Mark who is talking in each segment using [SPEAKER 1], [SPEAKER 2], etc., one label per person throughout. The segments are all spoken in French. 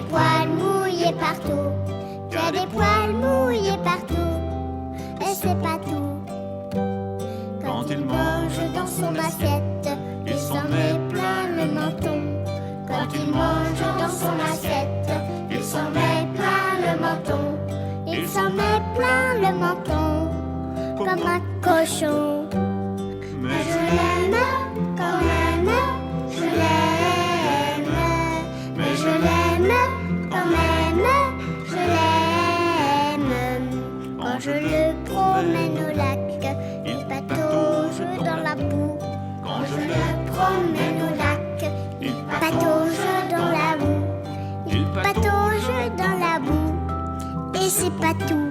[SPEAKER 1] poils mouillés partout. Tu as des poils mouillés partout. Et c'est pas tout. Quand il mange dans son assiette, il s'en met plein le menton. Quand il mange dans son assiette, il s'en met plein le menton. Il s'en met plein le menton, comme un cochon. Mais je l'aime quand même, je l'aime. Mais je l'aime quand même, je l'aime. Quand je le promène au lac, il patauge dans la boue. Quand je le promène au lac, il patauge dans la boue. Il patauge dans la boue. Et c'est pas tout.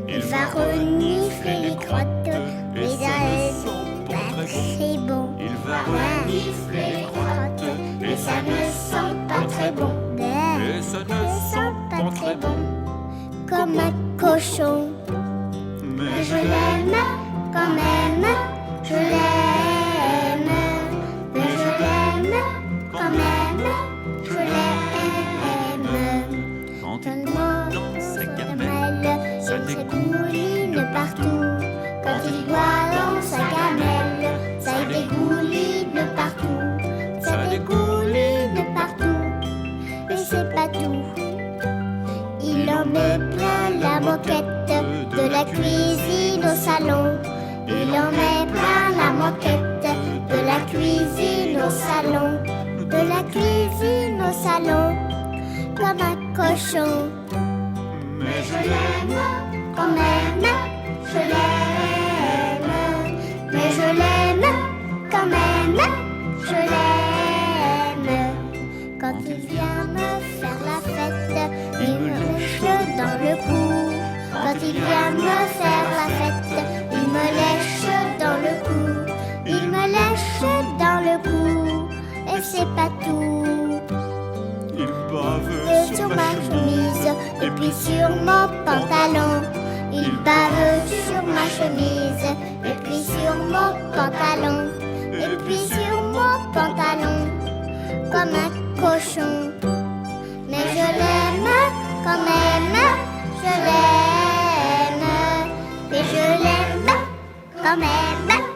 [SPEAKER 1] Il va renifler les crottes, mais elles sont pas très bon.
[SPEAKER 2] Il va renifler les crottes,
[SPEAKER 1] mais ça ne sent pas très bon.
[SPEAKER 2] et ça ne sent pas très bon.
[SPEAKER 1] Comme un cochon.
[SPEAKER 2] Mais
[SPEAKER 1] Je l'aime quand même, je l'aime. Mais je l'aime quand même, je l'aime.
[SPEAKER 2] quand
[SPEAKER 1] Quand
[SPEAKER 2] il
[SPEAKER 1] il mange
[SPEAKER 2] dans sa gamelle,
[SPEAKER 1] gamelle,
[SPEAKER 2] ça
[SPEAKER 1] il
[SPEAKER 2] dégouline
[SPEAKER 1] dégouline partout. Quand il boit dans sa gamelle, ça dégouline partout. Ça dégouline partout. Mais c'est pas tout. Il en met plein la moquette, de la cuisine au salon. Il en met plein la moquette, de la cuisine au salon. De la cuisine au salon, comme un cochon.
[SPEAKER 2] mais
[SPEAKER 1] Je l'aime quand même, je l'aime. Mais je l'aime quand même, je l'aime. Quand il vient me faire la fête, il me lèche dans le cou. Quand il vient me faire la fête, il me lèche dans le cou. Il me lèche dans le cou. Et c'est pas tout.
[SPEAKER 2] il bave
[SPEAKER 1] Sur ma chemise et puis sur mon pantalon. Il bave sur ma chemise et puis sur mon pantalon. Et puis sur mon pantalon, comme un cochon. Mais je l'aime quand même, je l'aime. Mais je l'aime quand même.